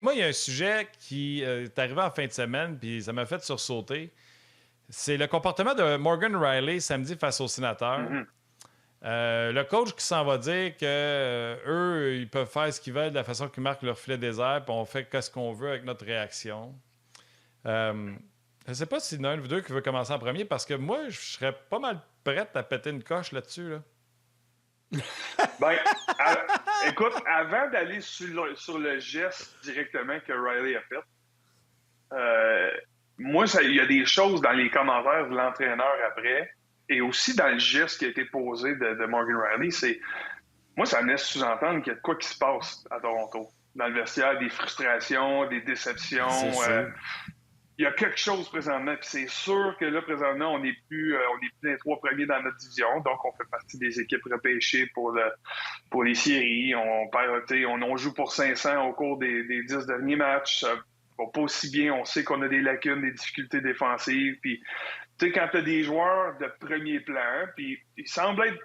Moi, il y a un sujet qui est arrivé en fin de semaine, puis ça m'a fait sursauter. C'est le comportement de Morgan Riley samedi face aux Sénateurs. Mhm. Le coach qui s'en va dire que eux, ils peuvent faire ce qu'ils veulent de la façon qu'ils marquent leur filet désert, puis on fait ce qu'on veut avec notre réaction. Je ne sais pas s'il y en a un de vous deux qui veut commencer en premier, parce que moi, je serais pas mal prête à péter une coche là-dessus. Là. Ben, écoute, avant d'aller sur le geste directement que Riley a fait, moi, il y a des choses dans les commentaires de l'entraîneur après, et aussi dans le geste qui a été posé de Morgan Riley, moi, ça me laisse sous-entendre qu'il y a de quoi qui se passe à Toronto. Dans le vestiaire, des frustrations, des déceptions. C'est sûr. Il y a quelque chose présentement, puis c'est sûr que là, présentement, on n'est plus les 3 premiers dans notre division, donc on fait partie des équipes repêchées pour les séries. On joue pour 500 au cours des 10 derniers matchs. Ça va pas aussi bien, on sait qu'on a des lacunes, des difficultés défensives, puis tu sais, quand tu as des joueurs de premier plan, puis ils semblent être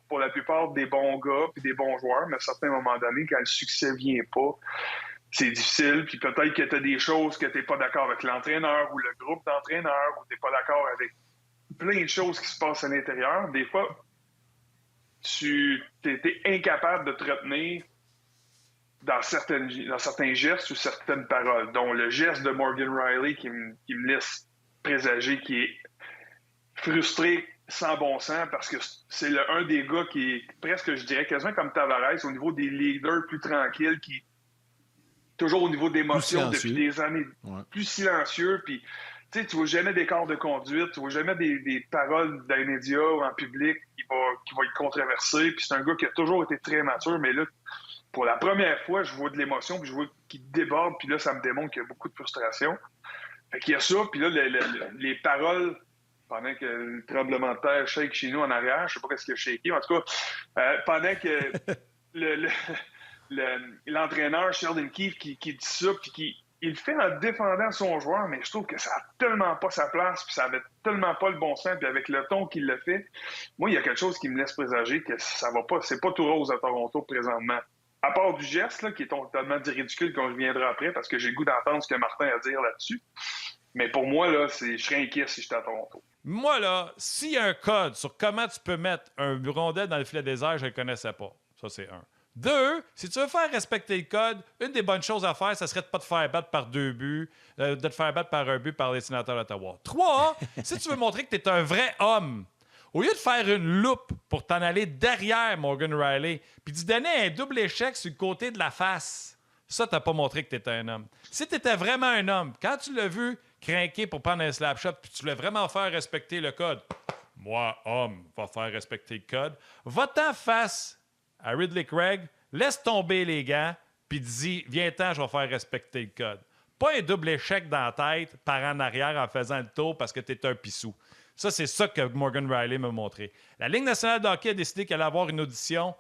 pour la plupart des bons gars puis des bons joueurs, mais à certains moments donnés, quand le succès vient pas, c'est difficile, puis peut-être que tu as des choses que tu n'es pas d'accord avec l'entraîneur ou le groupe d'entraîneurs, ou tu n'es pas d'accord avec plein de choses qui se passent à l'intérieur. Des fois, tu es incapable de te retenir dans certains gestes ou certaines paroles, dont le geste de Morgan Riley qui me laisse présager qu'il est frustré sans bon sens parce que c'est un des gars qui est presque, je dirais, quasiment comme Tavares au niveau des leaders plus tranquilles, qui toujours au niveau d'émotion depuis des années, plus silencieux, puis tu vois jamais d'écart de conduite, tu vois jamais des paroles dans les médias ou en public qui va être controversé, puis c'est un gars qui a toujours été très mature, mais là, pour la première fois, je vois de l'émotion, puis je vois qu'il déborde, puis là, ça me démontre qu'il y a beaucoup de frustration. Fait qu'il y a ça, puis là, les paroles, pendant que le tremblement de terre shake chez nous en arrière, je sais pas ce qu'il a shaké, en tout cas, pendant que l'entraîneur Sheldon Keefe qui dit ça, puis il le fait en défendant son joueur, mais je trouve que ça n'a tellement pas sa place, puis ça avait tellement pas le bon sens, puis avec le ton qu'il le fait, moi, il y a quelque chose qui me laisse présager que ça va pas, c'est pas tout rose à Toronto présentement. À part du geste, là, qui est totalement ridicule, qu'on reviendra après, parce que j'ai le goût d'entendre ce que Martin a à dire là-dessus. Mais pour moi, là, je serais inquiet si j'étais à Toronto. Moi, là, s'il y a un code sur comment tu peux mettre un rondelle dans le filet désert, je ne le connaissais pas. Ça, c'est un. Deux, si tu veux faire respecter le code, une des bonnes choses à faire, ça serait de ne pas te faire battre par 2 buts, de te faire battre par un but par les Sénateurs d'Ottawa. Trois, si tu veux montrer que tu es un vrai homme, au lieu de faire une loupe pour t'en aller derrière Morgan Riley, puis d'y donner un double échec sur le côté de la face, ça, t'as pas montré que t'étais un homme. Si t'étais vraiment un homme, quand tu l'as vu craquer pour prendre un slap shot, puis tu voulais vraiment faire respecter le code, moi, homme, va faire respecter le code, va-t'en face à Ridley Craig, laisse tomber les gants, puis dis, viens-t'en, je vais faire respecter le code. Pas un double échec dans la tête, par en arrière en faisant le tour parce que t'es un pissou. Ça, c'est ça que Morgan Riley m'a montré. La Ligue nationale de hockey a décidé qu'elle allait avoir une audition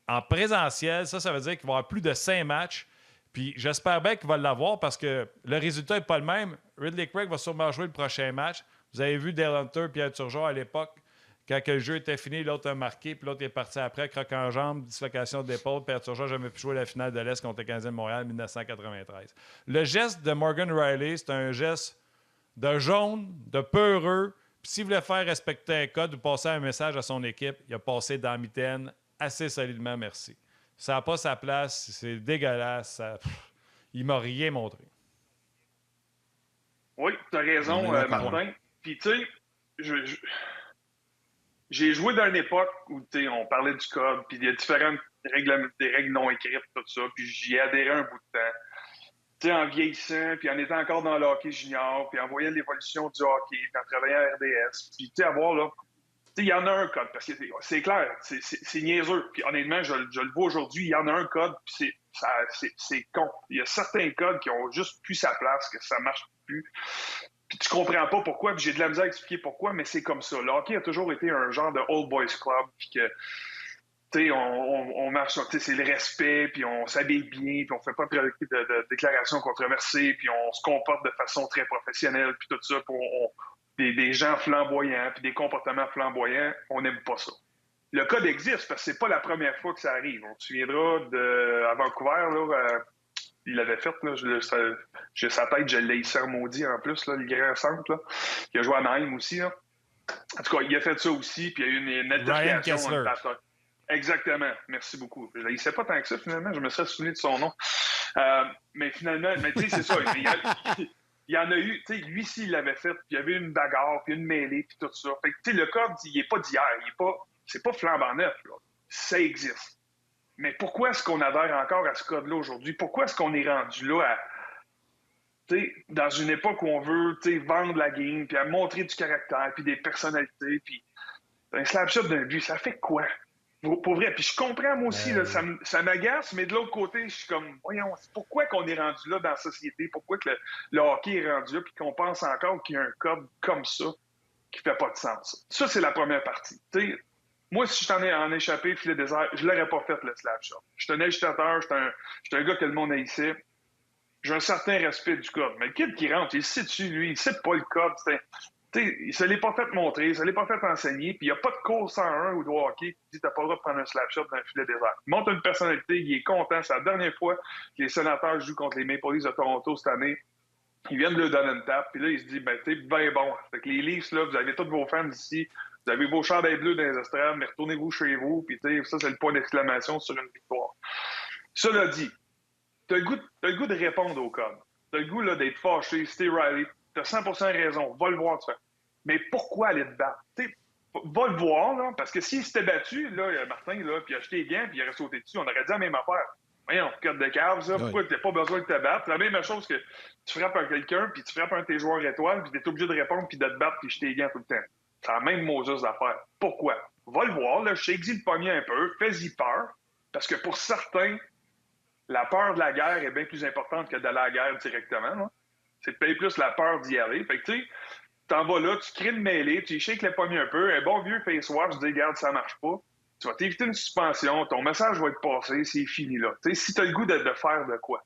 en présentiel. Ça veut dire qu'il va y avoir plus de 5 matchs. Puis j'espère bien qu'il va l'avoir parce que le résultat n'est pas le même. Ridley Craig va sûrement jouer le prochain match. Vous avez vu Dale Hunter et Pierre Turgeon à l'époque, quand le jeu était fini, l'autre a marqué, puis l'autre est parti après, croque en jambe, dislocation d'épaule. Pierre Turgeon n'a jamais pu jouer la finale de l'Est contre le Canadien de Montréal en 1993. Le geste de Morgan Riley, c'est un geste de jaune, de peureux. Puis s'il voulait faire respecter un code ou passer un message à son équipe, il a passé dans la mitaine assez solidement, merci. Ça n'a pas sa place, c'est dégueulasse. Il m'a rien montré. Oui, tu as raison, Martin. Puis tu sais, j'ai joué dans une époque où on parlait du code, puis il y a différentes règles, des règles non écrites, tout ça, puis j'y ai adhéré un bout de temps. Tu sais, en vieillissant, puis en étant encore dans le hockey junior, puis en voyant l'évolution du hockey, puis en travaillant à RDS, puis tu sais, à voir là, il y en a un code, parce que c'est clair, c'est niaiseux. Puis honnêtement, je le vois aujourd'hui, il y en a un code, puis c'est con. Il y a certains codes qui ont juste plus sa place, que ça marche plus. Puis tu comprends pas pourquoi, puis j'ai de la misère à expliquer pourquoi, mais c'est comme ça. Le hockey a toujours été un genre de old boys club, puis que, tu sais, on marche, c'est le respect, puis on s'habille bien, puis on fait pas de déclarations controversées, puis on se comporte de façon très professionnelle, puis tout ça, puis des gens flamboyants, puis des comportements flamboyants, on n'aime pas ça. Le code existe, parce que c'est pas la première fois que ça arrive. On se souviendra à Vancouver, là, il l'avait fait. Là, j'ai sa tête, je l'ai hissé en maudit en plus, là, le grand centre. Là. Il a joué à Naïm aussi. Là. En tout cas, il a fait ça aussi, puis il y a eu une altercation. Ryan Kessler. Exactement. Merci beaucoup. Je ne l'haïssais pas tant que ça, finalement. Je me serais souvenu de son nom. Mais finalement, tu sais, c'est ça. Il y en a eu, tu sais, lui, s'il l'avait fait, puis il y avait une bagarre, puis une mêlée, puis tout ça. Fait que, tu sais, le code, il n'est pas d'hier. C'est pas flambant neuf, là. Ça existe. Mais pourquoi est-ce qu'on adhère encore à ce code-là aujourd'hui? Pourquoi est-ce qu'on est rendu là à, dans une époque où on veut vendre la game, puis à montrer du caractère, puis des personnalités, puis un slap shot d'un but, ça fait quoi? Pour vrai. Puis je comprends, moi aussi, là, ça m'agace, mais de l'autre côté, je suis comme, voyons, pourquoi qu'on est rendu là dans la société? Pourquoi que le hockey est rendu là, puis qu'on pense encore qu'il y a un code comme ça qui fait pas de sens? Ça, c'est la première partie. T'sais, moi, si je t'en ai en échappé, filet désert, je l'aurais pas fait, le slap shot. Je suis un agitateur, je suis un gars que le monde haïssait. J'ai un certain respect du code. Mais le kid qui rentre, il sait dessus, lui, il sait pas le code. Il se l'est pas fait montrer, il se l'est pas fait enseigner, puis il n'y a pas de cours 101 ou de hockey qui dit t'as pas le droit de prendre un slap shot dans un filet désert. Il montre une personnalité, il est content. C'est la dernière fois que les Sénateurs jouent contre les Maple Leafs de Toronto cette année. Ils viennent de lui donner une tape, puis là, il se dit, t'es bien bon. Fait que les Leafs, là, vous avez tous vos fans ici, vous avez vos chandails bleus dans les estrades, mais retournez-vous chez vous, puis ça, c'est le point d'exclamation sur une victoire. Cela dit, t'as le goût de répondre au code. T'as le goût là, d'être fâché, si t'es Riley, t'as 100% raison, va le voir, tu fais. Mais pourquoi aller te battre? Va le voir, là, parce que s'il s'était battu, là, Martin, là, puis il a acheté les gants, puis il aurait sauté dessus, on aurait dit la même affaire. Voyons, code de cave, ça, pourquoi t'as pas besoin de te battre? C'est la même chose que tu frappes à quelqu'un, puis tu frappes un de tes joueurs étoiles, puis t'es obligé de répondre, puis de te battre, puis jeter les gants tout le temps. C'est la même Moses d'affaire. Pourquoi? Va le voir, là, shake-y le pommier un peu, fais-y peur, parce que pour certains, la peur de la guerre est bien plus importante que de la guerre directement. Là. C'est peut-être plus la peur d'y aller. Fait que, tu sais, t'en vas là, tu crées une mêlée, tu shakes le pommier un peu, un bon vieux face wash, tu dis, regarde, ça marche pas. Tu vas t'éviter une suspension, ton message va être passé, c'est fini là. Tu sais, si t'as le goût de faire de quoi.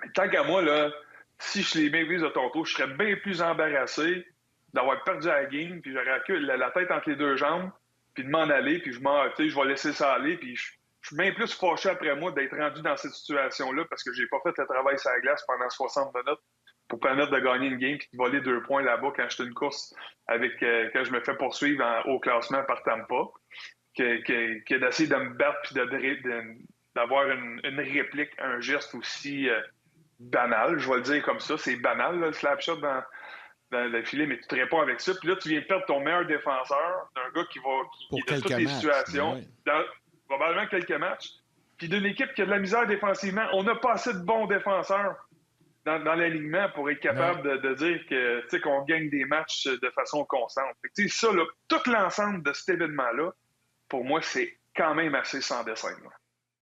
Mais tant qu'à moi, là, si je les Maple Leafs de Toronto, je serais bien plus embarrassé d'avoir perdu la game, puis j'aurais la tête entre les deux jambes, puis de m'en aller, puis je vais laisser ça aller, puis je suis bien plus fâché après moi d'être rendu dans cette situation-là parce que j'ai pas fait le travail sur la glace pendant 60 minutes pour permettre de gagner une game puis de voler 2 points là-bas quand je fais une course avec quand je me fais poursuivre au classement par Tampa que d'essayer de me battre puis d'avoir une réplique, un geste aussi banal, je vais le dire comme ça, c'est banal là, le slap shot dans le filet, mais tu te réponds avec ça. Puis là, tu viens de perdre ton meilleur défenseur, d'un gars qui est dans toutes les situations, dans probablement quelques matchs, puis d'une équipe qui a de la misère défensivement. On n'a pas assez de bons défenseurs dans l'alignement pour être capable de dire que qu'on gagne des matchs de façon constante. Fait que, ça, là, tout l'ensemble de cet événement-là, pour moi, c'est quand même assez sans dessin. Là.